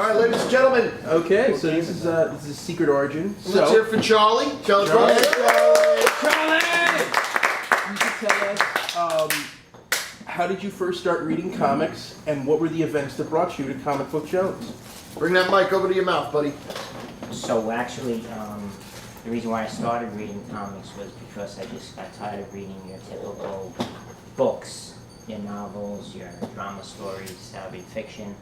All right, ladies and gentlemen. Okay, so this is Secret Origin. Let's hear it for Charlie. Charlie Proscio. Charlie! You should tell us, how did you first start reading comics, and what were the events that brought you to Comic Book Jones? Bring that mic over to your mouth, buddy. So actually, the reason why I started reading comics was because I just got tired of reading your typical books, your novels, your drama stories, your fiction.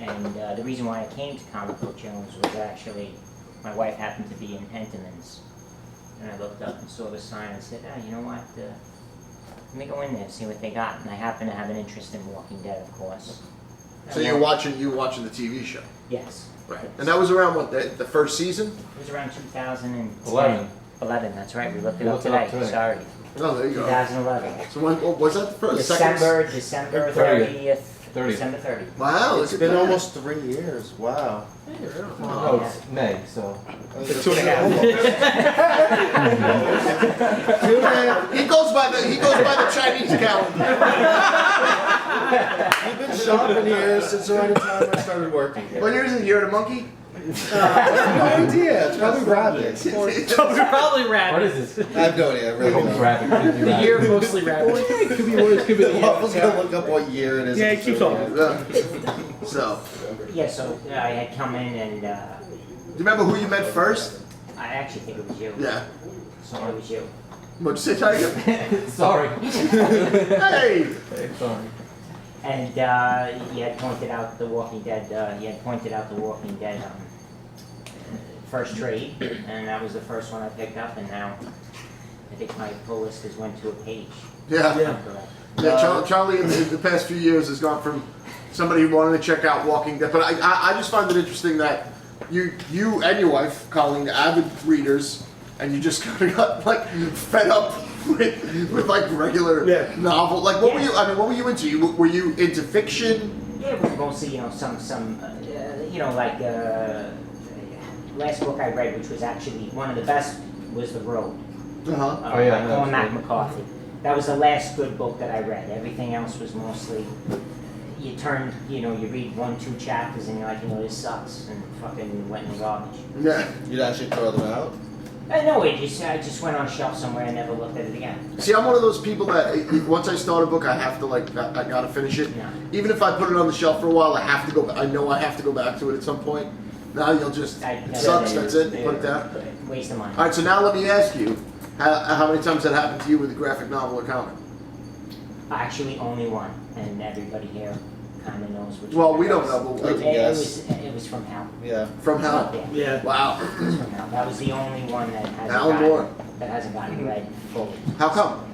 And the reason why I came to Comic Book Jones was actually, my wife happened to be in Entenmann's. And I looked up and saw the sign and said, you know what, let me go in there and see what they got. And I happen to have an interest in Walking Dead, of course. So you were watching the TV show? Yes. Right. And that was around what, the first season? It was around 2010. 11, that's right. We looked it up today. Sorry. Oh, there you go. 2011. So when was that the first? December 30th. December 30th. Wow, it's been almost 3 years. Wow. Oh, it's May, so. It's 2.5. He goes by the Chinese calendar. You've been shopping here since around the time I started working here. What year is it? Year of the monkey? I have no idea. It's probably rabbits. Probably rabbit. What is this? I have no idea. I really don't. Rabbit. The year mostly rabbit. It could be worse, could be the Waffle's gonna look up what year it is. Yeah, keep talking. So, Yeah, so I had come in and do you remember who you met first? I actually think it was you. Yeah. So it was you. What'd you say, Tiger? Sorry. Hey! Hey, sorry. And you had pointed out the Walking Dead. First trade, and that was the first one I picked up. And now I think my pull list has went to a page. Yeah. Charlie in the past few years has gone from somebody who wanted to check out Walking Dead, but I just find it interesting that you and your wife, Colleen, avid readers, and you just kind of got like fed up with like regular novel. Like what were you? I mean, what were you into? Were you into fiction? Yeah, it was mostly some like last book I read, which was actually one of the best, was The Road. By Cormac McCarthy. That was the last good book that I read. Everything else was mostly, you read 1-2 chapters and you're like, this sucks, and fucking went in the garbage. Yeah. You'd actually throw them out? No, I just went on a shelf somewhere and never looked at it again. See, I'm one of those people that once I start a book, I have to I gotta finish it. Yeah. Even if I put it on the shelf for a while, I have to go. I know I have to go back to it at some point. Now you'll just sucks. That's it. Put it down. Waste of money. All right. So now let me ask you, how many times that happened to you with a graphic novel or comic? Actually, only one, and everybody here kind of knows which. Well, one we it don't was. know, but It was from Hell. Yeah. From Hell. Yeah. Wow. It was from Hell. That was the only one that hasn't gotten read fully. How come?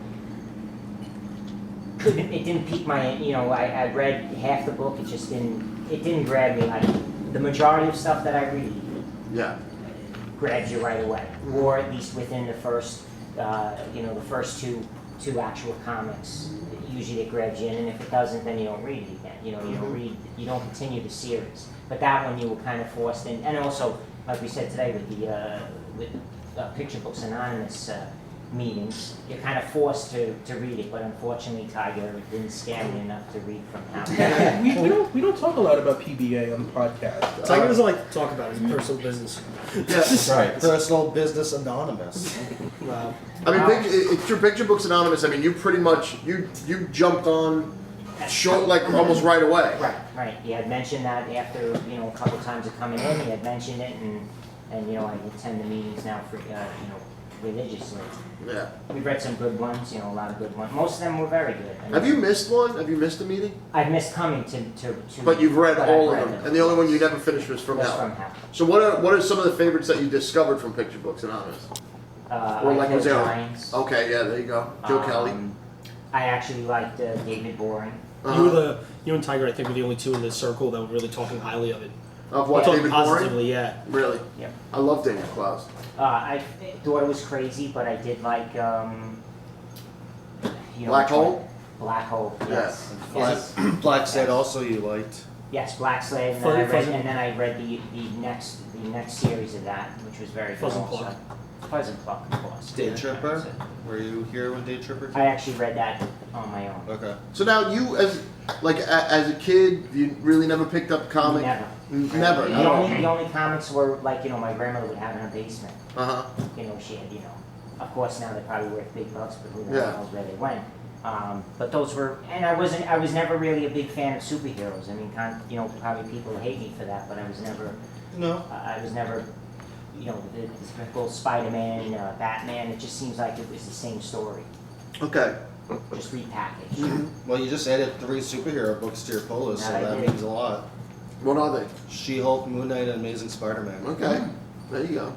It didn't pique my, I read half the book. It just didn't grab me. Like the majority of stuff that I read, Yeah. grabs you right away, or at least within the first, the first two actual comics. Usually it grabs you in, and if it doesn't, then you don't read it again. You don't continue the series. But that one you were kind of forced in, and also, like we said today with the Picture Books Anonymous meetings, you're kind of forced to read it. But unfortunately, Tiger, it didn't scare me enough to read from Hell. we don't talk a lot about PBA on the podcast. Tiger doesn't like to talk about his personal business. Yes. Right. Personal Business Anonymous. Wow. I mean, it's your Picture Books Anonymous. I mean, you pretty much you jumped on short like almost right away. Right. He had mentioned that after a couple times of coming in. He had mentioned it, and I attend the meetings now for religiously. Yeah. We've read some good ones, a lot of good ones. Most of them were very good. Have you missed one? Have you missed a meeting? I've missed coming to But you've read all of I've them, and the only one you never finished was From Hell. From Hell. So what are some of the favorites that you discovered from Picture Books Anonymous? Or like was there? Giants. Okay, yeah, there you go. Joe Kelly. I actually liked David Boring. You and Tiger, I think, were the only two in this circle that were really talking highly of it. Of what, Talking David positively, Boring? yeah. Really? Yep. I love David Klaus. I thought it was crazy, but I did like Black Hole? Black Hole, yes. Black Sled also you liked. Yes, Black Sled, and then I read the next series of that, which was very good also. Pleasant Pluck, of course. Day Tripper? Were you here when Day Tripper came? I actually read that on my own. Okay. So now you, as a kid, you really never picked up comic? Never. Never. The only comics were like, my grandmother would have in her basement. Uh huh. She had, of course now they're probably worth big bucks, but who the Yeah. hell knows where they went. But those were, and I was never really a big fan of superheroes. I mean, probably people hate me for that, but I was never, the typical Spider-Man, Batman. It just seems like it was the same story, Okay. just repackaged. Mhm. Well, you just added 3 superhero books to your pull list, so No, I that did. means a lot. What are they? She-Hulk, Moon Knight, and Amazing Spider-Man. Okay. There you go.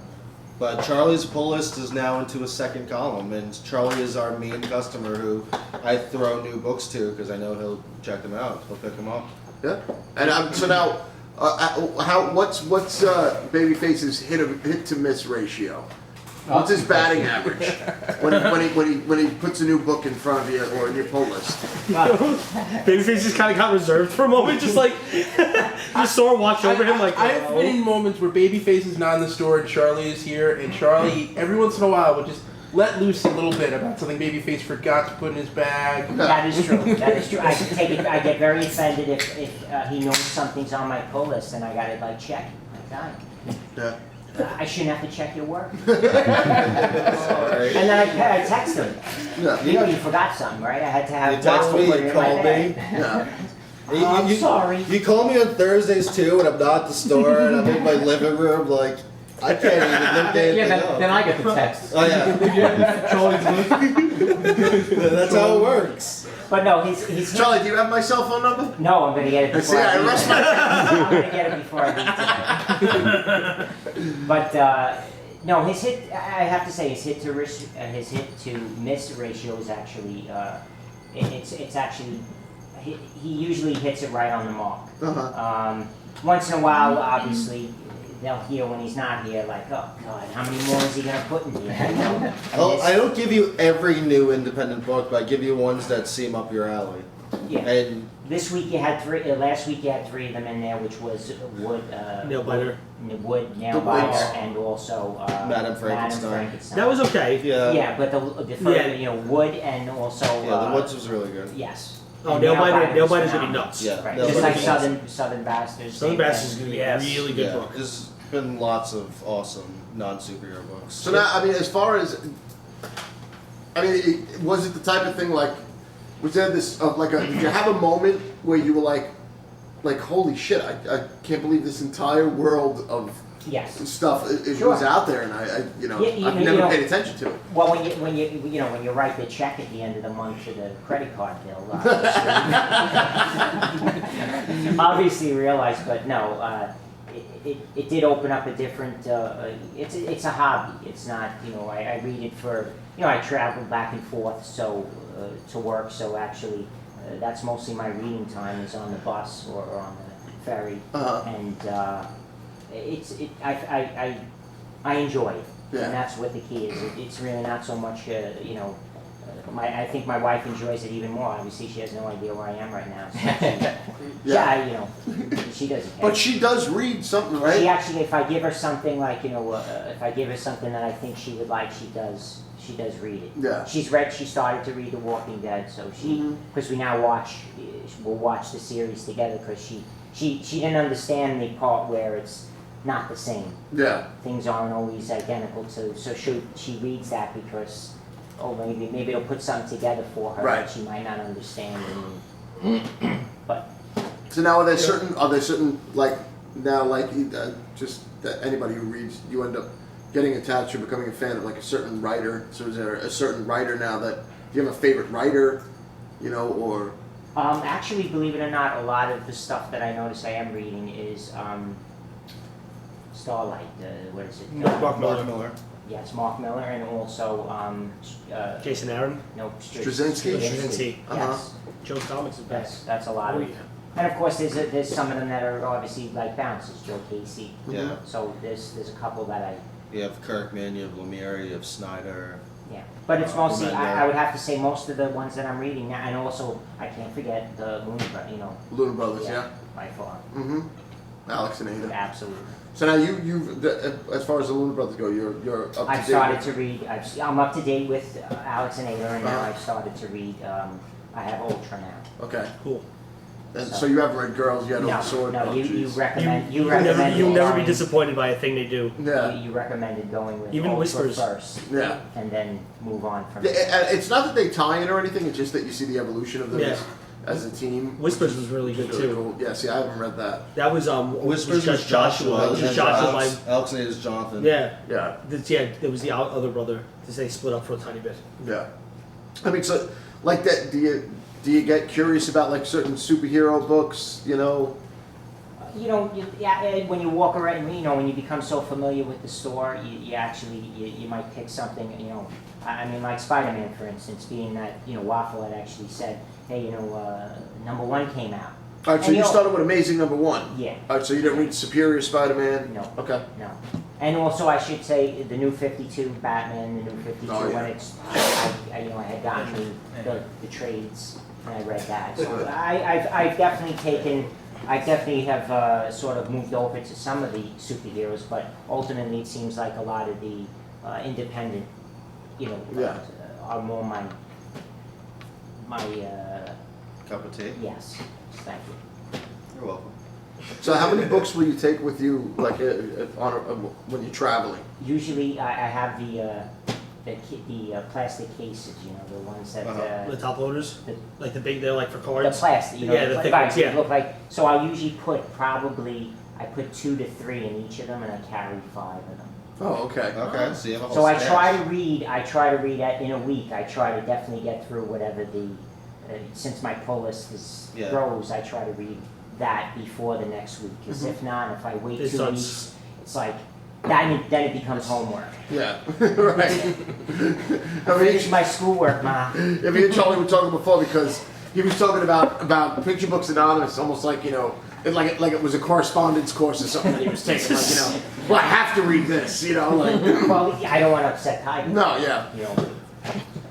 But Charlie's pull list is now into a second column, and Charlie is our main customer who I throw new books to because I know he'll check them out. He'll pick them up. Yeah. And so now, what's Babyface's hit to miss ratio? What's his batting average when he puts a new book in front of you or in your pull list? Babyface just kind of got reserved for a moment, just like just saw her watch over him like. I've been in moments where Babyface is not in the store and Charlie is here, and Charlie every once in a while would just let loose a little bit about something Babyface forgot to put in his bag. That is true. That is true. I can take it. I get very offended if he knows something's on my pull list and I got to check. Like that. Yeah. I shouldn't have to check your work. Sorry. And then I text him. Yeah. You forgot something, right? I had to have. You text Marvel me, put it you in my call bag. me. Yeah. I'm sorry. You call me on Thursdays too, and I'm not at the store, and I'm in my living room, like I can't even look anything Yeah, up. then I get the text. Oh yeah, that's how it works. But no, he's Charlie, do you have my cell phone number? No, I'm gonna get it before See, I I leave rushed tonight. my. I'm gonna get it before I leave tonight. But no, his hit. I have to say, his hit to miss ratio is actually. It's actually. He usually hits it right on the mark. Uh-huh. Once in a while, obviously, they'll hear when he's not here, like, oh God, how many more is he gonna put in here? And I don't give you every new independent book, but I give you ones that seem up your alley. yeah. And This week you had 3. Last week you had 3 of them in there, which was Wood, Nailbiter. Wood, The Nailbiter, Woods. and also Madam Frankenstein. That was okay. yeah, Yeah, but the Wood and also the Woods was really good. yes. Oh, And Nailbiter's was gonna be nuts. Yeah, Right. Nailbiter's Just like awesome. Southern Bastards. Southern same Bastards is thing. gonna be Yes. a really good Yeah, book. there's been lots of awesome non-superhero books. So now, I mean, as far as, was it the type of thing like, was there this did you have a moment where you were like holy shit, I can't believe this entire world of Yes. stuff it Sure. was out there, and Yeah, I've never paid attention to it. Well, when you write the check at the end of the month to the credit card bill, obviously you realize, but no, it did open up a different. It's a hobby. It's not I read it for I travel back and forth to work, so actually that's mostly my reading time is on the bus or on the ferry, and I enjoy it. Yeah. And that's what the key is. It's really not so much, I think my wife enjoys it even more. Obviously, she has no idea where I am right now. So she doesn't care. But she does read something, right? She actually, if I give her something like, if I give her something that I think she would like, she does read it. Yeah. She started to read The Walking Dead, so because we now we'll watch the series together because she didn't understand the part where it's not the same. Yeah. Things aren't always identical so she reads that because maybe it'll put something together for her Right. that she might not understand. But So now are there certain just that anybody who reads, you end up getting attached or becoming a fan of like a certain writer? So is there a certain writer now that, do you have a favorite writer, or? actually, believe it or not, a lot of the stuff that I notice I am reading is Starlight. What is it? Mark Miller. Miller. Yes, Mark Miller, and also Jason Aaron. no Straczynski? Straczynski. Yes, Joe Comics is best. that's a lot Oh, of. yeah. And of course, there's some of them that are obviously like bounces. Joe Casey. Yeah. So there's a couple that You have Kirkman, you have Lemire, you have Snyder. yeah. But it's mostly Remember. I would have to say most of the ones that I'm reading now, and also I can't forget the Looney, Luna Brothers, yeah. by far, Mm-hmm. Alex and Ada. absolutely. So now as far as the Luna Brothers go, you're up to date. I've started to read. I'm up to date with Alex and Ada, and now Uh-huh. I've started to read. I have Ultra now. Okay. Cool. And so you haven't read Girls yet on No, the Sword? no, Oh, you jeez. recommend, you You'll never, recommended you'll never be going- disappointed by a thing they do. Yeah. You recommended going with Even Ultra Whispers. first, Yeah. and then move on from Yeah, there. it's not that they tie in or anything, it's just that you see the evolution of them Yeah. as a team. Whispers was really good Really too. cool. Yeah, see, I haven't read that. That was Whispers just was Joshua. It was and just Joshua by Alex name is Jonathan. yeah. Yeah. There was the other brother. They split up for a tiny bit. Yeah. I mean, so, like that, do you get curious about, like, certain superhero books, you know? You know, when you walk around, you know, when you become so familiar with the store, you actually, you might pick something, you know, I mean, like Spider-Man, for instance, being that, you know, Waffle had actually said, hey, you know, #1 came out. All right, so And you you'll- started with Amazing #1. Yeah, All right, so you didn't read Superior Spider-Man? No. Okay. no. And also, I should say, the New 52, Batman, the New 52, Oh, yeah. when it's, you know, I had gotten the trades, and I read that. So I've definitely taken, I definitely have sort of moved over to some of the superheroes, but ultimately it seems like a lot of the independent, you know, Yeah. are more my, Cup of tea. yes, thank you. You're welcome. So how many books will you take with you, like, when you're traveling? Usually I have the plastic cases, you know, the ones that, Uh-huh. The top loaders, the- like the big, they're like for the cards. plastic, you know, Yeah, the thick right, ones, they yeah. look like, so I'll usually put probably, I put 2 to 3 in each of them, and I carry 5 of them. Oh, okay. Okay, so you have a whole So I stash. try to read in a week, I try to definitely get through whatever the, since my pull list Yeah. grows, I try to read that before the next week, because if not, if I wait It 2 starts- weeks, it's like, then it becomes homework. Yeah, right. I Finish mean, my schoolwork, Ma. yeah, me and Charlie were talking before because he was talking about Picture Books Anonymous, almost like, you know, like it was a correspondence course or something that he was taking, like, you know, well, I have to read this, you know, like, Well, I don't want to upset Tiger. no, yeah. You know,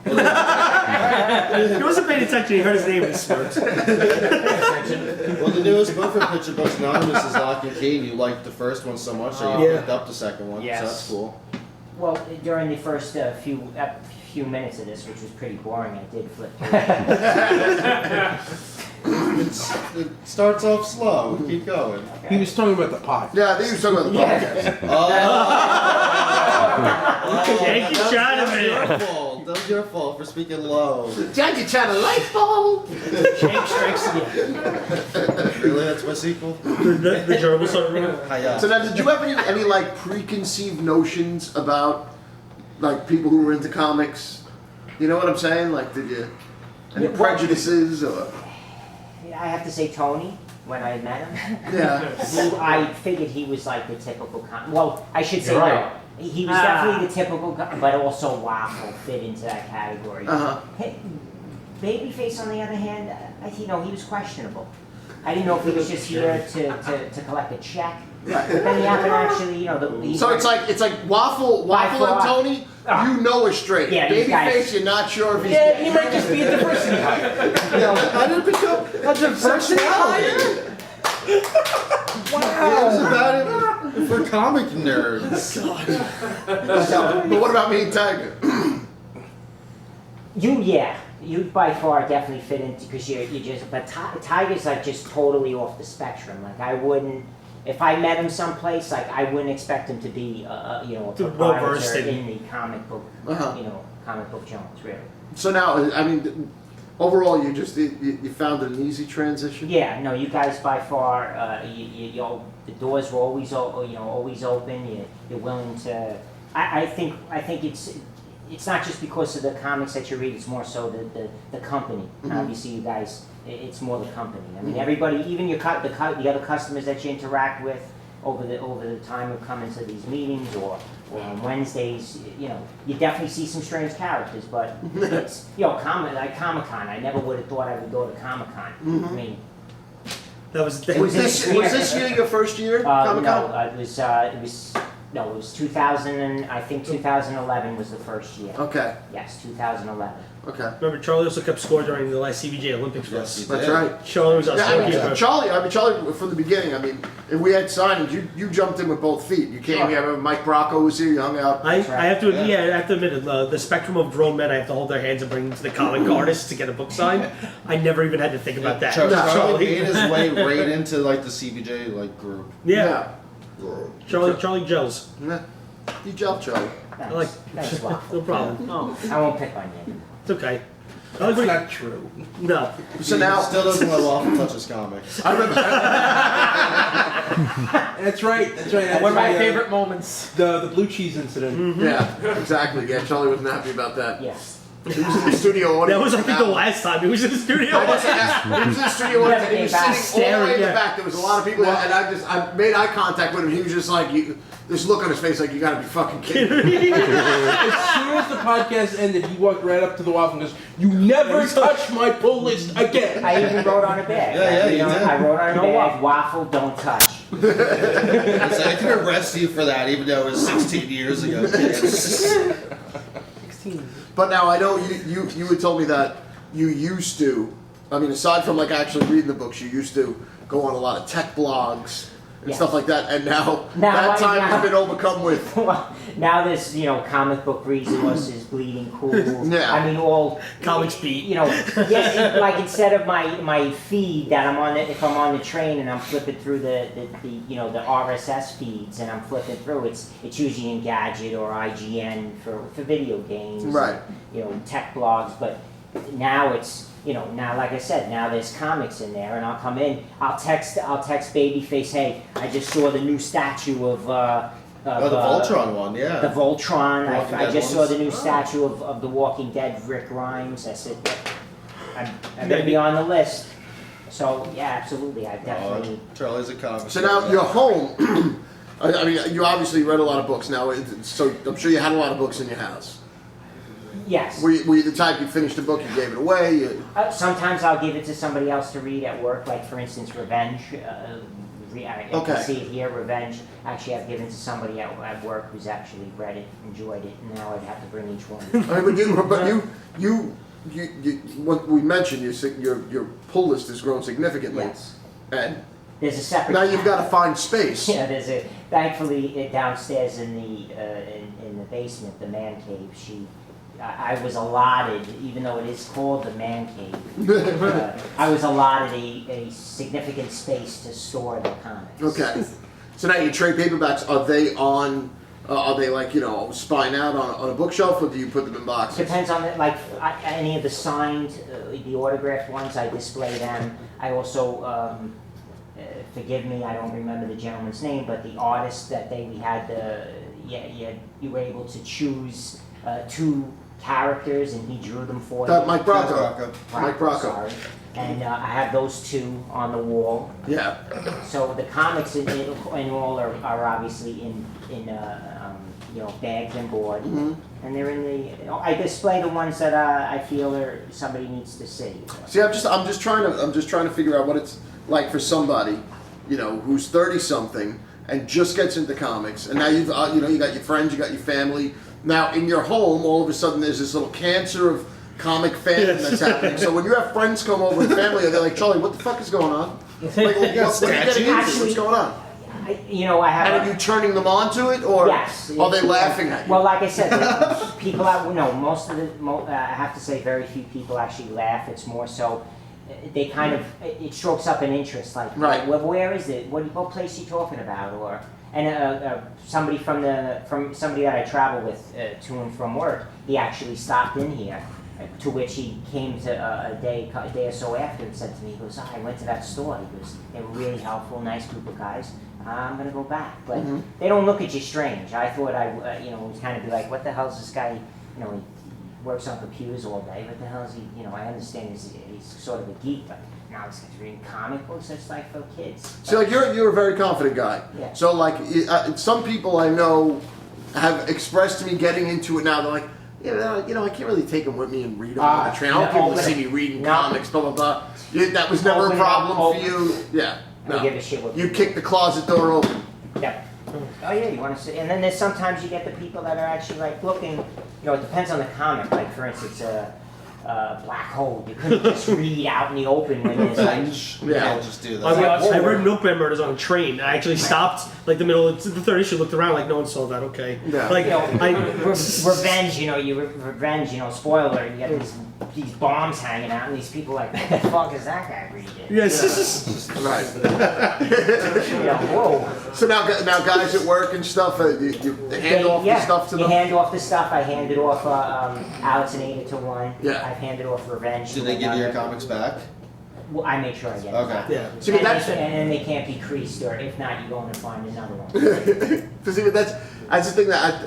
He wasn't paying attention. He heard his name and he smirked. Well, the newest book from Picture Books Anonymous is Lock and Key, and you liked the first one so much that you Yeah. picked up the second one, Yes. so that's cool. well, during the first few minutes of this, which was pretty boring, I did flip through. It starts off slow, keep going. He was talking about the pot. Yeah, I think he was talking about the podcast. Yankee China, man. Your fault. That was your fault for speaking low. Jack, you trying to light bulb? Jake strikes again. Really, that's my sequel? The gerbil sort of. Hiya. So now, did you have any like preconceived notions about like people who were into comics? You know what I'm saying? Like, did you any Yeah, well- prejudices or? I have to say Tony, when I met him, Yeah. I figured he was like the typical well, I should say You're right. no. He was definitely the typical, but also Waffle fit into that category. Uh-huh. Hey, Babyface, on the other hand, you know, he was questionable. I didn't know if he was just here to collect a check. But then he happened to actually, you know, So it's like Waffle and far. Tony. You know are straight. Yeah, these guys- Babyface, you're not sure if he's. Yeah, he might just be a diversity hire. you know, I didn't pick up A diversity hire? It was about it for comic nerds. But what about me and Tiger? you by far definitely fit into, because you're just, but Tiger's like just totally off the spectrum. Like I wouldn't, if I met him someplace, like I wouldn't expect him to be, you know, a Well-versed proprietor in- in the comic book, Uh-huh. you know, comic book Jones, really. So now, I mean, overall, you found it an easy transition. Yeah, no, you guys by far, the doors were always, always open. You're willing to. I think it's not just because of the comics that you read. It's more so the company. Mhm. Obviously, you guys, it's more the company. I mean, everybody, even the other customers that you interact with over the time of coming to these meetings or on Wednesdays, you know, you definitely see some strange characters, but it's, you know, like Comic-Con. I never would have thought I would go to Comic-Con. Mhm. I mean, That was. It was Was this year your first year? no, Comic-Con? it was No, it was 2000 and I think 2011 was the first year. Okay. Yes, 2011. Okay. Remember, Charlie also kept score during the last CBJ Olympics for Yes, us. he That's did. right. Charlie was our Yeah, scorekeeper. Charlie from the beginning. I mean, if we had signings, you jumped in with both feet. You came Sure. here. I remember Mike Bracco was here. You hung out. I That's right. have to admit, I have to admit, the spectrum of grown men I have to hold their hands and bring them to the comic artists to get a book signed. I never even had to think about that. Charlie made his way right into like the CBJ like group. Yeah, Charlie gels. Yeah. You gel, Charlie. Thanks. I like. Thanks, Waffle. No problem. I won't pick on you. It's okay. I That's like when not true. no. So He now, still doesn't let Waffle touch his comics. I remember. That's right. That's right. That's One of my right. favorite moments. The blue cheese incident. Yeah, exactly. Yeah, Charlie wasn't happy about that. Yes. He was in the studio audience. That was, I think, the Now- last time he was in the studio. I was, yeah, he was in the studio audience and he was Never sitting came all the way in the back. back. There was a lot of people, and I made eye contact with him. He was just like, this look on his face, like you gotta be fucking kidding me. As soon as the podcast ended, he walked right up to the waffle and goes, "You never touch my pull list again." I even wrote on a bag. Yeah, you did. I wrote on a No bag, waffle. waffle, don't touch. It's like, I can arrest you for that, even though it was 16 years ago. kids. 16. But now I know you had told me that you used to, I mean, aside from like actually reading the books, you used to go on a lot of tech blogs and Yes. stuff like that, and now Now that time now- has been overcome with. Well, now this, comic book resources, bleeding cool. Yeah. I mean, all Comics beat. like instead of my feed that I'm on, if I'm on the train and I'm flipping through the the RSS feeds and I'm flipping through, it's usually Engadget or IGN for video games, Right. tech blogs. But now it's now, like I said, now there's comics in there, and I'll come in, I'll text Babyface, hey, I just saw the new statue of Oh, the Voltron one, yeah. the Voltron. Walking I Dead just saw ones. the new statue of the Walking Dead, Rick Grimes. I said, I'm gonna be on the list. So yeah, absolutely, I definitely. Charlie's a comic. So now your home. I mean, you obviously read a lot of books now, so I'm sure you had a lot of books in your house. Yes. Were you the type you finished a book, you gave it away? Sometimes I'll give it to somebody else to read at work, like for instance, Revenge. I Okay. can see it here, Revenge. Actually, I've given to somebody at work who's actually read it, enjoyed it, and now I'd have to bring each one. I mean, but you what we mentioned, your pull list has grown significantly, Yes. and There's a separate. now you've got to find space. Yeah, thankfully downstairs in the basement, the man cave. I was allotted, even though it is called the man cave. I was allotted a significant space to store the comics. Okay. So now your trade paperbacks, are they on? Are they like spine out on a bookshelf, or do you put them in boxes? Depends on any of the signed, the autographed ones. I display them. I also. Forgive me, I don't remember the gentleman's name, but the artist that we had, you were able to choose two characters, and he drew them for you. Mike Bracco. Bracco. Mike Bracco. Sorry. And I have those two on the wall. Yeah. So the comics in all are obviously in bagged and board, and they're in the. I display the ones that I feel somebody needs to see. See, I'm just trying to figure out what it's like for somebody, who's 30 something and just gets into comics, and now you got your friends, you got your family. Now in your home, all of a sudden there's this little cancer of comic fandom that's happening. So when you have friends come over and family, they're like, Charlie, what the fuck is going on? Like, what are you getting into? What's going on? I have. And are you turning them on to it, or Yes. are they laughing at you? Well, like I said, people most of I have to say very few people actually laugh. It's more so they kind of, it strokes up an interest, like, Right. well, where is it? What place are you talking about? Or somebody from somebody that I travel with to and from work, he actually stopped in here. To which he came to a day or so after and said to me, he goes, I went to that store. He goes, they were really helpful, nice group of guys. I'm gonna go back, but they don't look at you strange. I thought it was kind of be like, what the hell's this guy? He works on computers all day. What the hell is he? I understand he's sort of a geek, but now he's reading comic books. It's like for kids. See, like you're a very confident guy. Yeah. So like some people I know have expressed to me getting into it now. They're like, I can't really take them with me and read them on the train. I don't want people to see me reading comics, blah blah blah. That was never a Open it up, problem for open. you. Yeah. I don't give a shit what You people kick the closet door open. Yep. Oh yeah, you want to see, and then there's sometimes you get the people that are actually like looking. It depends on the comic. Like for instance, Black Hole. You couldn't just read out in the open when there's like. You can't just do I that. read Milkman Murders on a train. I actually stopped like the middle of the third issue, looked around like no one saw that. Okay, Yeah. like Revenge. Revenge. Spoiler. You get these bombs hanging out, and these people like, what the fuck is that guy reading? yes. Right. Whoa. So now guys at work and stuff, you hand off the stuff to you them? hand off the stuff. I handed off Alex and Ada to one. Yeah. I've handed off Revenge. Did to they give you your another. comics back? Well, I make sure I get it. Okay. back. Yeah. See, but that's And they can't be creased, or if not, you go in and find another one. see, but that's the thing that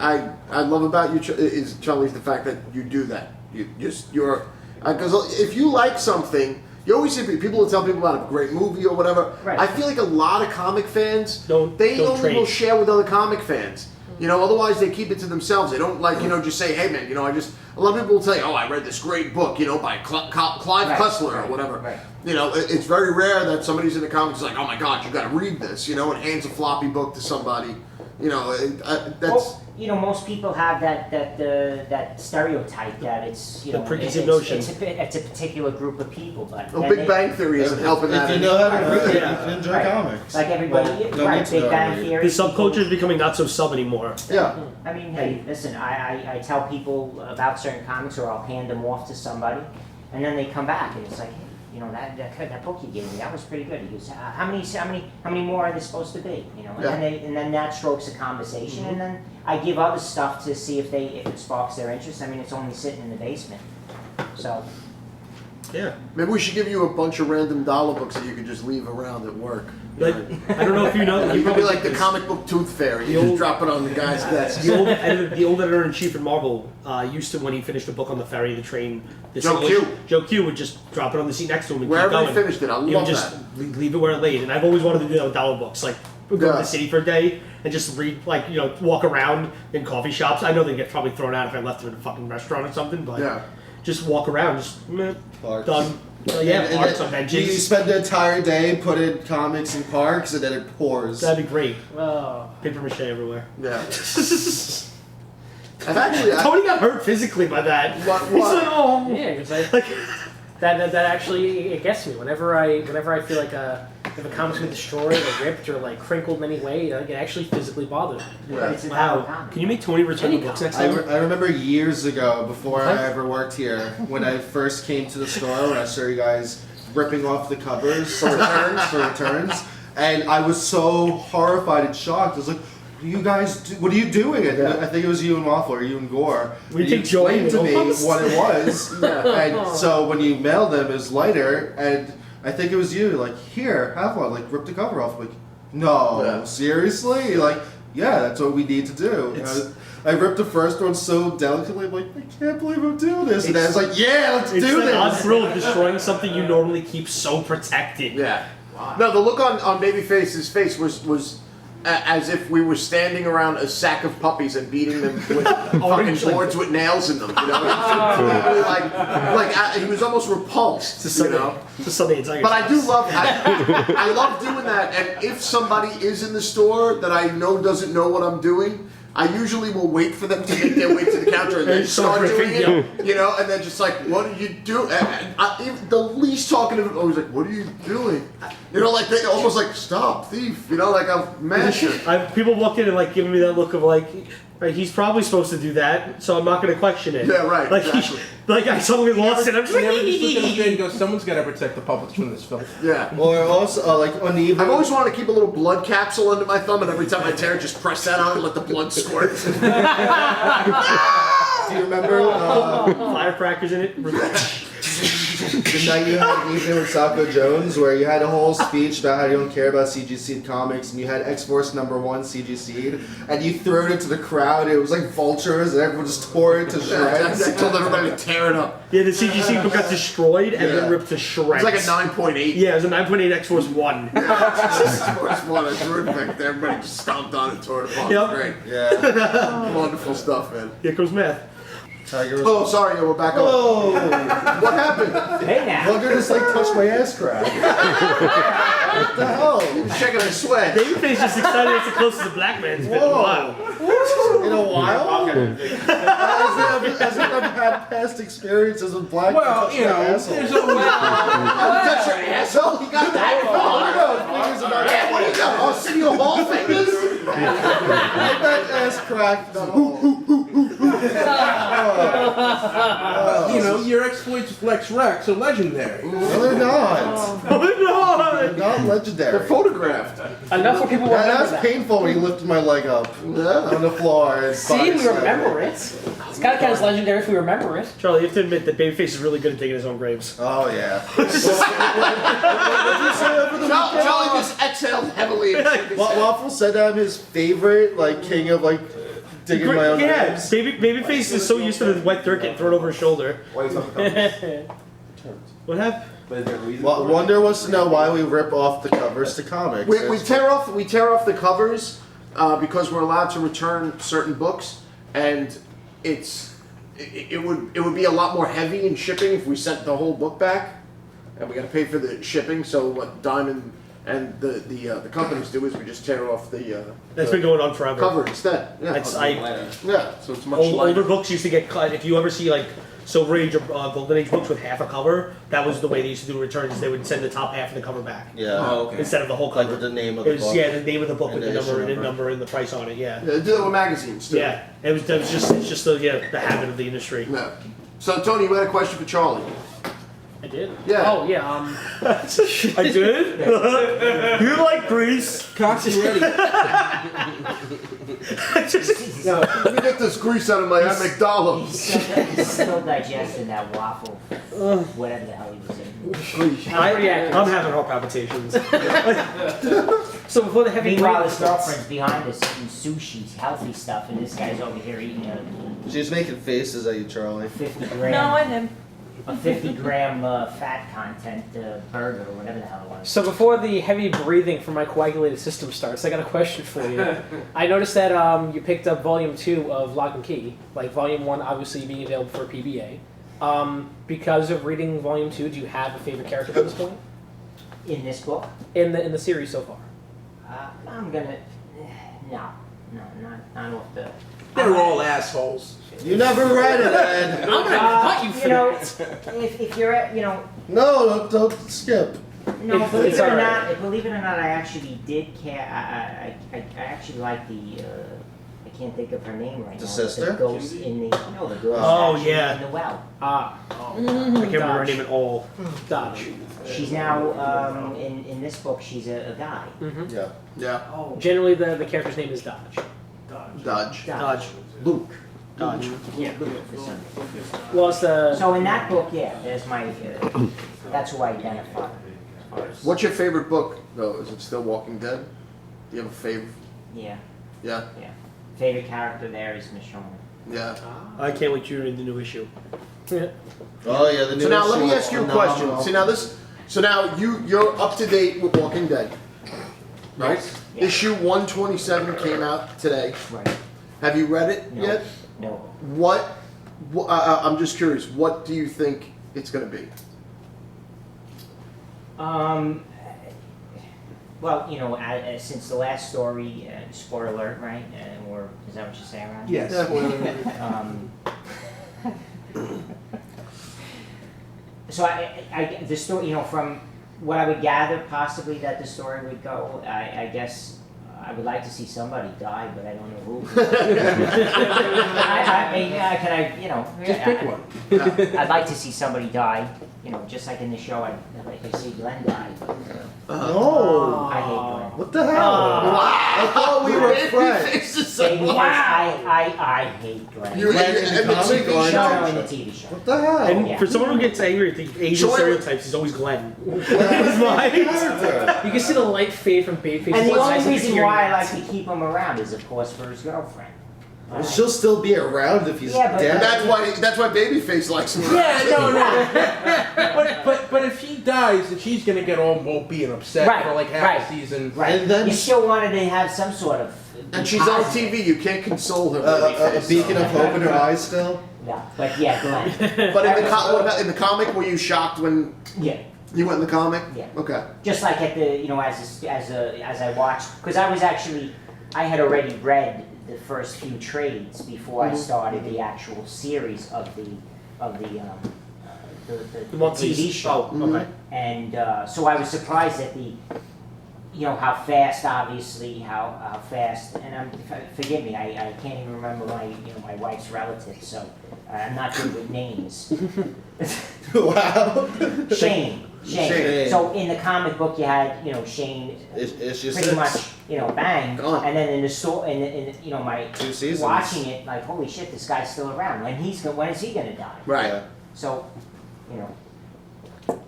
I love about you is Charlie's the fact that you do that. You're because if you like something, you always see people will tell people about a great movie or whatever. Right. I feel like a lot of comic fans Don't only trade. will share with other comic fans. Otherwise they keep it to themselves. They don't just say, hey man, a lot of people will tell you, oh, I read this great book, by Clive Right, Cussler or right, whatever. right. It's very rare that somebody's in the comics like, oh my god, you got to read this, and hands a floppy book to somebody. That's. Well, most people have that stereotype that it's The preconceived notion. It's a particular group of people, but Well, then Big they- Bang Theory isn't helping that. If you know how to read, Yeah. you can enjoy Right. comics. like everybody, No right? need to Big know Bang how to read. Theory. The subculture is becoming not so sub anymore. Yeah. I mean, hey, listen, I tell people about certain comics, or I'll hand them off to somebody, and then they come back and it's like, hey, that book you gave me, that was pretty good. He goes, how many more are there supposed to be? And then that strokes a conversation, and then I give other stuff to see if it sparks their interest. I mean, it's only sitting in the basement, so. Yeah. Maybe we should give you a bunch of random dollar books that you could just leave around at work. Like I don't know if you know. You could be like the comic book tooth fairy. You just drop it on the guy's desk. The old editor-in-chief in Marvel used to, when he finished a book on the ferry, the train, Joe Q. Joe Q would just drop it on the seat next to him and Wherever keep he going. finished it, I He love would just that. leave it where it laid. And I've always wanted to do that with dollar books. Like, go to Yeah. the city for a day and just read, walk around in coffee shops. I know they get probably thrown out if I left them in a fucking restaurant or something, but Yeah. just walk around, just Parks. done. And Parks then on You benches. spend the entire day putting comics in parks, and then it pours. That'd be great. Oh. Paper mache everywhere. Yeah. I've actually. Tony got hurt physically by that. What- He's like, oh. Yeah, because Like, that actually it gets me. Whenever I feel like if a comic's been destroyed or ripped or like crinkled in any way, it actually physically bothers me. Yeah. It's a valid wow. comic. Can you make Tony return the Any books next I, time? I remember years ago, before Huh? I ever worked here, when I first came to the store, when I saw you guys ripping off the covers for returns, and I was so horrified and shocked. I was like, "You guys, what are you doing?" And Yeah. I think it was you and Waffle, or you and Gore. We And take you joy in explained to me those. what it was, Yeah. and so when you mailed them, it was lighter, and I think it was you. Like, here, have one. Like, rip the cover off. I'm like, no, Yeah. seriously? Like, yeah, that's what we need to do. It's- I ripped the first one so delicately. I'm like, I can't believe I'm doing this. And then it's like, yeah, let's It's do the odd this. thrill of destroying something you normally keep so protected. Yeah. No, the look on Babyface's face was as if we were standing around a sack of puppies and beating them with fucking boards with nails in them. Completely he was almost repulsed. It's a Sunday it's like But I do love I love doing that. And if somebody is in the store that I know doesn't know what I'm doing, I usually will wait for them to make their way to the counter and then And start start doing ripping, it. And then just like, what are you doing? Even the least talkative, I was like, what are you doing? Like they almost like, stop, thief. Like I'm mashing. People walked in and giving me that look of right, he's probably supposed to do that, so I'm not going to question it. Yeah, right, Like, exactly. I suddenly lost it. I'm just You never just look at him like, and go, someone's got to protect the public from this filth. Yeah. Or also, like, uneven. I've always wanted to keep a little blood capsule under my thumb, and every time I tear it, just press that on and let the blood squirt. Do you remember firecrackers in it. the night you had an evening with Sacco Jones, where you had a whole speech about how you don't care about CGC'd comics, and you had X-Force #1 CGC'd, and you threw it into the crowd, and it was like vultures, and everyone just tore it to I shreds. told everybody to tear it up. Yeah, the CGC book got destroyed and Yeah. then ripped to shreds. It's like a 9.8. Yeah, it was a 9.8 X-Force 1. First one, I threw it back there. Everybody just stomped on it, tore it apart. Yep. Great. Yeah. Wonderful stuff, man. Here comes math. Tiger was. Oh, sorry, we're back on. Whoa! What happened? Hey now. Bugger just like touched my ass crack. What the hell? He's checking his sweat. Babyface just excited it's the closest a black man's been in a while. In a while? Has it ever had past experiences with black Well, touching you my know, asshole? there's always. Touch your asshole? He got that far? Fingers in my Yeah, what do you got? Oh, single ball fingers? that ass crack. You know, your exploits of Lex Rex are legendary. No, they're not. They're not legendary. They're photographed. Enough for people to remember That's that. painful when you lifted my leg up Yeah. on the floor. And See, we remember it. It's kind of count as legendary if we remember it. Charlie, you have to admit that Babyface is really good at digging his own graves. Oh yeah. Charlie just exhaled heavily. Waffle said that I'm his favorite, like king of like digging my own Yeah, graves. Babyface is so used to the wet dirt getting thrown over his shoulder. Why you talking about What happened? But is there a reason? Well, Wonder wants to know why we rip off the covers to comics. We tear off the covers because we're allowed to return certain books, and it would be a lot more heavy in shipping if we sent the whole book back, and we got to pay for the shipping. So what Diamond and the companies do is we just tear off the That's been going on forever. cover instead. Yeah, yeah. So it's much Older lighter. books used to get cut. If you ever see like Silver Age or Golden Age books with half a cover, that was the way they used to do returns. They would send the top half of the cover back Yeah. Oh, okay. instead of the whole Like cover. with the name of It the was, book. yeah, the name of the book And with the the issue number number. and the price on it. Yeah, Yeah, they do that with magazines too. yeah. It was just the the habit of the industry. Yeah. So Tony, you had a question for Charlie. I did? Yeah. Oh, yeah. I did. You like grease? Coxie ready. Let me get this grease out of my McDonald's. He's still digesting that waffle. Whatever the hell he was saying. I'm having all palpitations. So before the heavy Meanwhile, breathing his starts, girlfriend's behind us eating sushi, healthy stuff, and this guy's over here eating She's making faces at you, Charlie. a 50 gram, No, I him. a 50 gram fat content burger or whatever the hell it was. So before the heavy breathing from my coagulated system starts, I got a question for you. I noticed that you picked up Volume 2 of Lock and Key, like Volume 1 obviously being available for PBA. Because of reading Volume 2, do you have a favorite character at this point? In this book, In the series so far? I'm gonna, no, not off the. They're all assholes. You never read it, Ed. I'm gonna cut you You for know, that. if you're at, you know, No, don't skip. no, It's believe it or alright. not, believe it or not, I actually did care. I actually like the. I can't think of her name right The now. sister? The ghost in the. No, the ghost. Oh, actually yeah. In the well. I can't remember her name at all. Dodge. She's now in this book. She's a guy. Yeah. Yeah. Oh, Generally, the character's name is Dodge. Dodge. Dodge. Luke. Dodge. Yeah, Luke for some. Well, it's the... So in that book, yeah, there's my. That's who I identify. What's your favorite book though? Is it still Walking Dead? Do you have a favorite? Yeah, Yeah. yeah. Favorite character there is Michonne. Yeah. I can't wait to read the new issue. Oh yeah, the new So now let me issue ask you a is question. phenomenal. See now this. So now you're up to date with Walking Dead, right? Yes. Yeah. Issue 127 came out today. Right. Have you read it No. yet? No. What? I'm just curious. What do you think it's going to be? Well, you know, since the last story, spoiler alert, right? Or is that what you're saying, Ron? Yes. So the story, you know, from what I would gather, possibly that the story would go. I guess I would like to see somebody die, but I don't know who. I mean, can I, you know? Just pick one. I'd like to see somebody die. You know, just like in the show, I'd like to see Glenn die. But, No. I hate Glenn. What the hell? I thought we were friends. Because I hate Glenn. You Glenn in the comic or in No, in the the TV show. What the hell? And Yeah. for someone who gets angry at the Asian So wait- stereotypes, he's always Glenn. That's mine. You can see the light fade from Babyface's And the eyes only as reason you're why I hearing like to keep him around is, of course, for his girlfriend. Well, she'll still be around if he's Yeah, but- dead. That's why Babyface likes him. Yeah, no. but if he dies, then she's gonna get all mopey and upset Right, for like half right. a season. Right. And then- you still wanted to have some sort of And she's on TV. You can't console her. A beacon of hope in her eyes still. No, but yeah, Glenn. But what about in the comic? Were you shocked when Yeah. you went in the comic? Yeah. Okay. Just like at the, as I watched, because I had already read the first few trades before I started the actual series of the TV show. Oh, okay. And so I was surprised at how fast, obviously, how fast, and forgive me, I can't even remember my wife's relatives, so I'm not good with names. Wow. Shane. So in the comic book, you had, Shane It's just pretty much, bang, Gone. and then in the store, my 2 seasons. watching it, like, holy shit, this guy's still around. When is he gonna die? Right. Yeah, So,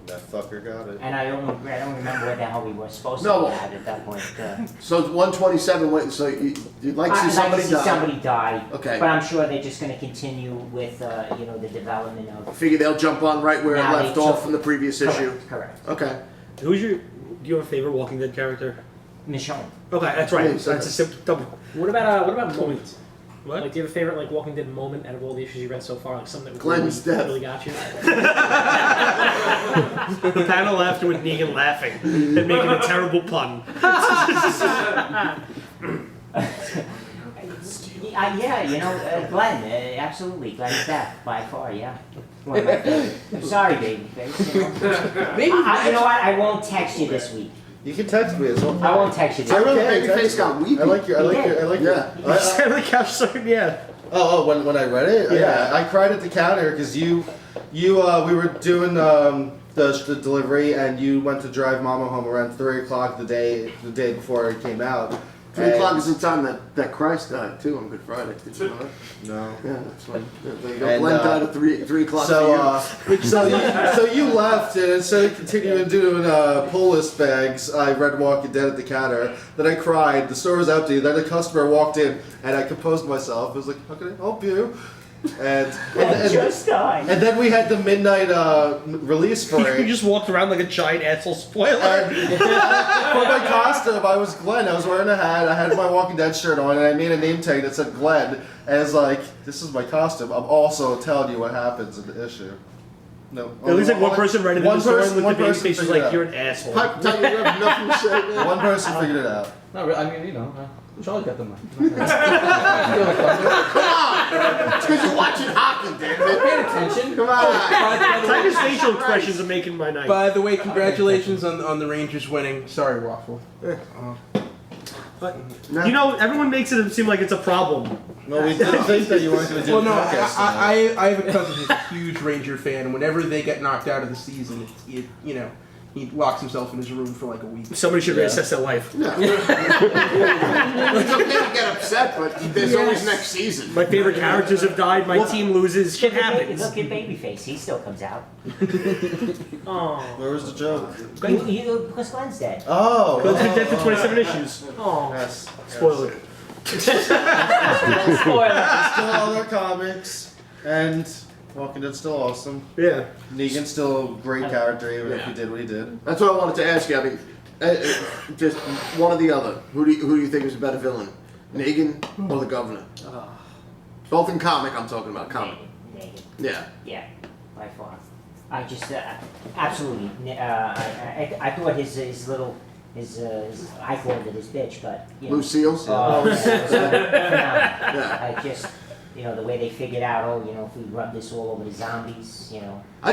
that fucker got it. and I don't remember where the hell we were supposed to No. be at that point. So 127 went. So you'd like to see I'd somebody like to see die. somebody die. Okay. But I'm sure they're just gonna continue with, the development I of. figure they'll jump on right where it Now left they off took- from the previous issue. Correct. Okay. Do you have a favorite Walking Dead character? Michonne. Okay, that's right. Yeah, so That's a simple double. What about moments? What? Like, do you have a favorite like Walking Dead moment out of all the issues you read so far? Like something that Glenn's really, death. really got you? The panel after with Negan laughing and making a terrible pun. Glenn, absolutely, Glenn's death, by far, yeah. One of my favorites. I'm sorry, babyface. Maybe You know what? I won't text you this week. You can text me as well. I won't text you this I week. really Babyface can't text got me. weepy. I like your. Yeah. Sat on the couch, so yeah. When I read it, Yeah. I cried at the counter because we were doing the delivery and you went to drive Mama home around 3 o'clock the day before it came out. 3 o'clock is the time that Christ died too on Good Friday. Did you know that? No. Yeah, that's when And, Glenn died at 3 o'clock. So you left, and instead of continuing doing pull list bags, I read Walking Dead at the counter. Then I cried. The store was empty. Then a customer walked in, and I composed myself. I was like, "How can I help you?" And Just died. and then we had the midnight release You parade. just walked around like a giant asshole spoiler. And for my costume, I was Glenn. I was wearing a hat. I had my Walking Dead shirt on, and I made a name tag that said Glenn. And it's like, this is my costume. I'm also telling you what happens in the issue. No. At least like one person read it in the store and looked at me and person face was figured it like, out. you're an asshole. Pipe time, you have nothing to say, man. One person figured it out. Not really. I mean, Charlie got the money. Come on! It's because you're watching hockey, damn it. Pay attention. Come on! Tiger's facial expressions are making my night. By the way, congratulations on the Rangers winning. Sorry, Waffle. But, everyone makes it seem like it's a problem. Well, we didn't think that you weren't going to do Well, the no, podcast. I have a cousin who's a huge Ranger fan, and whenever they get knocked out of the season, he locks himself in his room for like a week. Somebody should reassess their life. Yeah. It's okay to get upset, but there's always next season. My favorite characters have died. My team loses. Shit happens. Look at Babyface. He still comes out. Oh. Where was the joke? Because Glenn's dead. Oh. Glenn's been dead for 27 issues. Oh. Yes. Spoiler. Spoiler. Still other comics, and Walking Dead's still awesome. Yeah. Negan's still a great character, even if he did what he did. That's what I wanted to ask you. I mean, just one or the other. Who do you think is a better villain, Negan or the Governor? Both in comic. I'm talking about comic. Naked. Yeah. Yeah, by far. I just absolutely. I thought his I called it his bitch, but Lucille. Oh, yeah, it was phenomenal. Yeah. I just the way they figured out, if we rub this all over the zombies, My I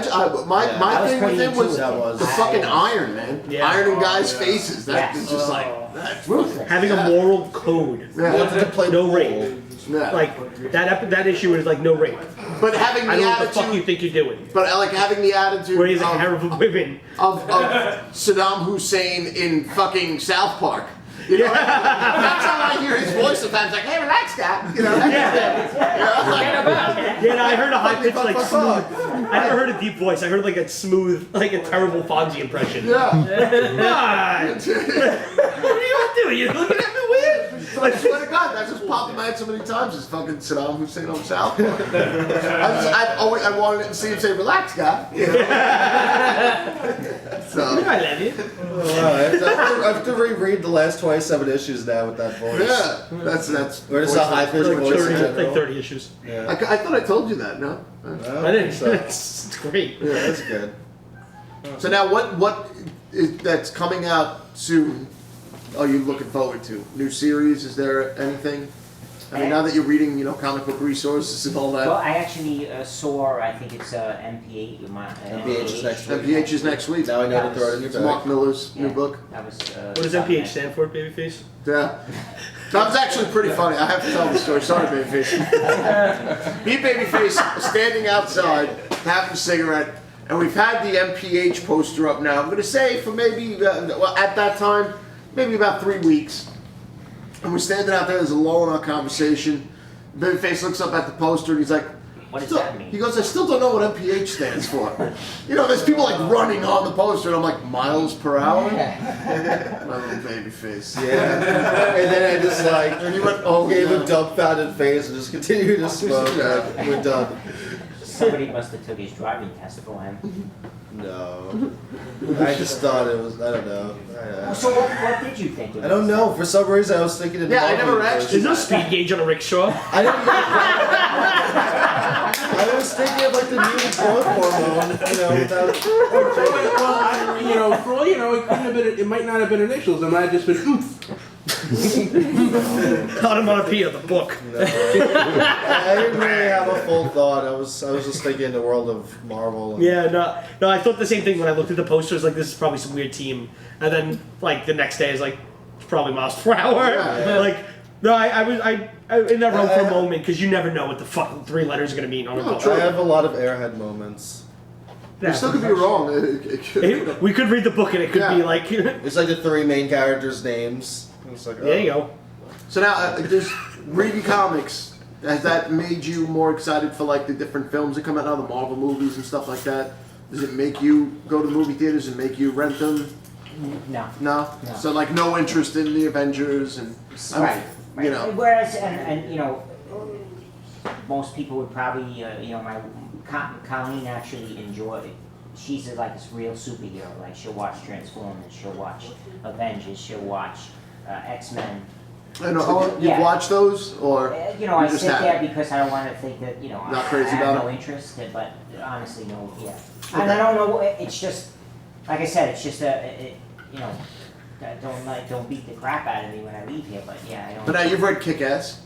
was thing with pretty him was into it. the fucking iron, man. Yeah. Ironing guys' faces. That Yes. is just like that's Ruthless. Having a moral code. Yeah. Wanted to play No pool. rape. Yeah. Like that issue is like no rape. But having the I don't know what the fuck you attitude, think you're doing. but like having the attitude Where he's a hair of women. of Saddam Hussein in fucking South Park. You know? That's how I hear his voice sometimes. Like, hey, relax, guy. You know? Yeah, no, I heard a high pitch like smooth. I never heard a deep voice. I heard like a smooth, like a terrible Fonzie impression. Yeah. Come on. What are you doing? You're looking at me weird. I swear to God, that just popped in my head so many times. It's fucking Saddam Hussein on South Park. I wanted to see him say, relax, guy. You know? So, I love you. I have to reread the last 27 issues now with that voice. yeah, that's. Or just a high-pitched Like voice in 30, general. like 30 issues. Yeah. I thought I told you that. No. No, I didn't. So, It's great. yeah, that's good. So now, what is that's coming out soon? Are you looking forward to new series? Is there anything? I mean, now that you're reading, comic book resources and all Well, that. I actually saw, I think it's MPH. MPH is next week. MPH is next week. Now I know to throw it in your It's bag. Mark Miller's Yeah. new book. That was, What does MPH stand for, Babyface? Yeah. That was actually pretty funny. I have to tell the story. Sorry, Babyface. Me and Babyface are standing outside, having a cigarette, and we've had the MPH poster up now. I'm going to say for maybe, well, at that time, maybe about 3 weeks. And we're standing out there, there's a lull in our conversation. Babyface looks up at the poster and he's like, What does "Still-" that mean? He goes, I still don't know what MPH stands for. There's people like running on the poster and I'm like, miles per hour? My little Babyface. Yeah. And then I just like And he went, oh, gave no. a dumbfounded face and just continued to smoke. Yeah. We're done. Somebody must have took his driving test for him. No. I just thought it was, I don't know. So what did you think of I don't know. For some reason, I was thinking of Yeah, I never Marvel asked first. There's no speed gauge on a rickshaw. I didn't. I was thinking of like the mutant growth hormone. Without. Well, for all you know, it couldn't have been. It might not have been initials. It might have just been oomph. Onomatopoeia, the book. No. I didn't really have a full thought. I was just thinking in the world of Marvel. And Yeah, no, I thought the same thing when I looked at the posters. Like, this is probably some weird team, and then like the next day is like, it's probably miles per hour. Yeah. Like, no, I was in that room for a moment because you never know what the fuck 3 letters are gonna mean on a book. I have a lot of Airhead moments. You still could be wrong. We could read the book and it could be Yeah. like, there It's like the 3 main characters' names. It's like, you go. So now, just reading comics, has that made you more excited for like the different films that come out now, the Marvel movies and stuff like that? Does it make you go to the movie theaters and make you rent them? No. No? No. So like no interest in the Avengers and Right. Right. you know. Whereas, most people would probably, Colleen actually enjoy. She's like this real superhero. Like she'll watch Transformers, she'll watch Avengers, she'll watch X-Men. I know. You've Yeah. watched those, or I you just sit there haven't? because I don't want to think that Not crazy I have about no it? interest. But honestly, no. Yeah. And I don't know. It's just like I said. It's just don't beat the crap out of me when I leave here. But yeah, I don't. But now you've read Kick-Ass.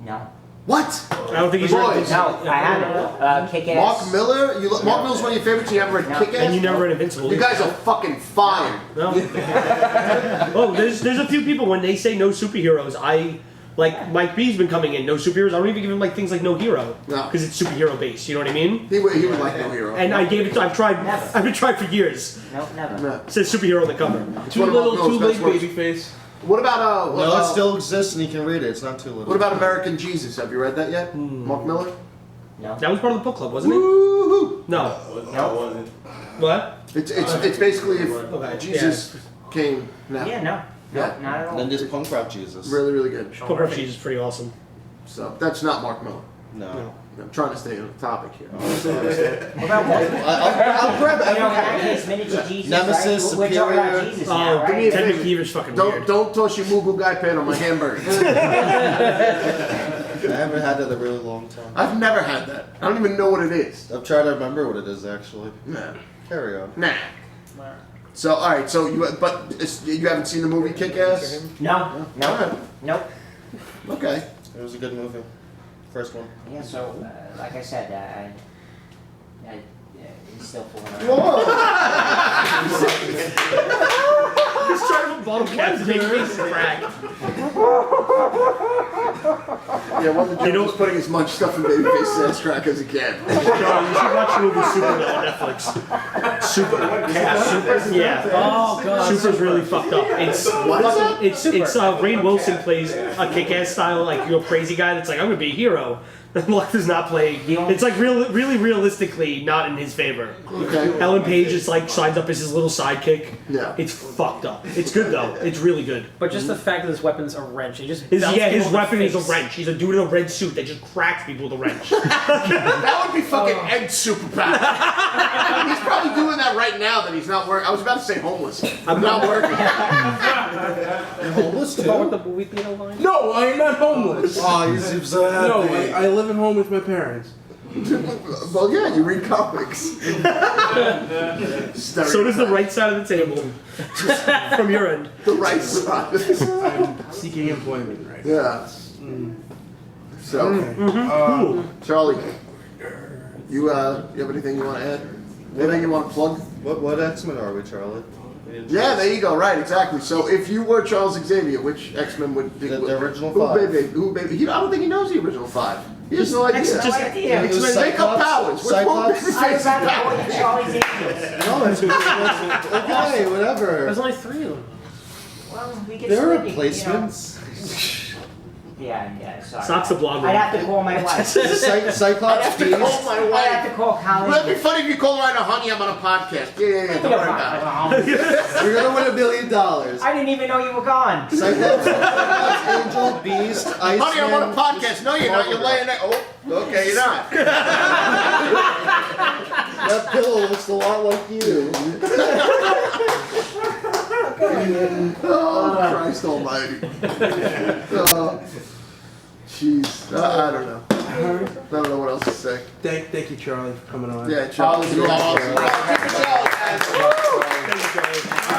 No. What? I don't think he's Boys. No, I haven't. Kick-Ass. Mark Miller? Mark Miller's one of your favorites. You haven't read No. Kick-Ass? and you never read Invincible. You guys are fucking fired. No. Oh, there's a few people when they say no superheroes, like Mike B's been coming in, no superheroes. I don't even give him like things like no hero, No. because it's superhero based. You know what I mean? He would like No Hero. And I gave it. I've tried. Never. I've been trying for years. No, never. No. It says superhero on the cover. It's Too one of Mark little, too Miller's late, best works. babyface. What about No, it still exists and you can read it. It's not too little. what about American Jesus? Have you read that yet? Mark Miller? No. That was part of the book club, wasn't it? Woo-hoo! No. No. What? It's basically if Okay, Jesus came now. Yeah, no. No, Yeah. not at And all. then there's Punk Rock Jesus. Really, really good. Punk Rock Cheese is pretty awesome. So that's not Mark Miller. No. I'm trying to stay on the topic here. What about what? I'll grab In that everything. case, miniature Jesus, Nemesis, right? We're talking about Superior. Jesus Oh, now, give me right? a Ted favor. McKeever's fucking Don't weird. don't toss your Mughal guy pan on my hamburger. I haven't had that in a really long time. I've never had that. I don't even know what it is. I'm trying to remember what it is actually. Nah. Carry on. Nah. So all right. So you you haven't seen the movie Kick-Ass? No, no, Alright. nope. Okay. It was a good movie. First one. Yeah, so, like I said, he's still fooling around. Whoa. He's trying to bottle cap to make me crack. Yeah, one of the You know- jokes putting as much stuff in Babyface's ass crack as he can. No, you should watch the movie Super on Netflix. Super. Yeah. Oh god. Super's really fucked up. It's What is it? It's Rainn Wilson plays a kick-ass style, like you're a crazy guy that's like, I'm gonna be a hero. Luck does not play. It's like really realistically not in his favor. Okay. Ellen Page is like signs up as his little sidekick. Yeah. It's fucked up. It's good though. It's really good. But just the fact that his weapon's a wrench, he just His belts people his in the weapon is a face. wrench. He's a dude in a red suit that just cracks people with a wrench. That would be fucking Ed's superpower. He's probably doing that right now that he's not working. I was about to say homeless. I'm not working. You're homeless The part with too? the movie theater line? No, I am not homeless. Oh, you seem so No, happy. I live at home with my parents. Well, yeah, you read comics. So does the right side of the table. From your end. The right side. I'm seeking employment right now. Yeah. So, Cool. Charlie, you have anything you want to add? Anything you want to plug? What X-Men are we, Charlie? Yeah, there you go. Right, exactly. So, if you were Charles Xavier, which X-Men would The original who five. baby? I don't think he knows the original five. He has no idea. Just- No idea. It was Make up Cyclops- powers. Which one Cyclops- baby I was faces about to powers? call you Charlie's Angels. No, that's okay, whatever. There's only 3 of them. Well, we get There are split, replacements. Yeah, sorry. Sock's a blogger. I'd have to call my wife. Cyclops I'd have to call Beast. my I'd have wife. to call Colin. Well, it'd be funny if you called right now, honey, I'm on a podcast. Yeah. Don't worry about it. You're gonna win $1 billion. I didn't even know you were gone. Cyclops, Angel, Beast, Iceman. Honey, I'm on a podcast. No, you're not. You're laying there. Oh, okay, you're not. That pillow looks a lot like you. Oh, Christ almighty. Jeez. I don't know. I don't know what else to say. Thank you, Charlie, for coming on. Yeah, Charles, you're awesome. Give it a Charlie, guys. Thank you, Charlie.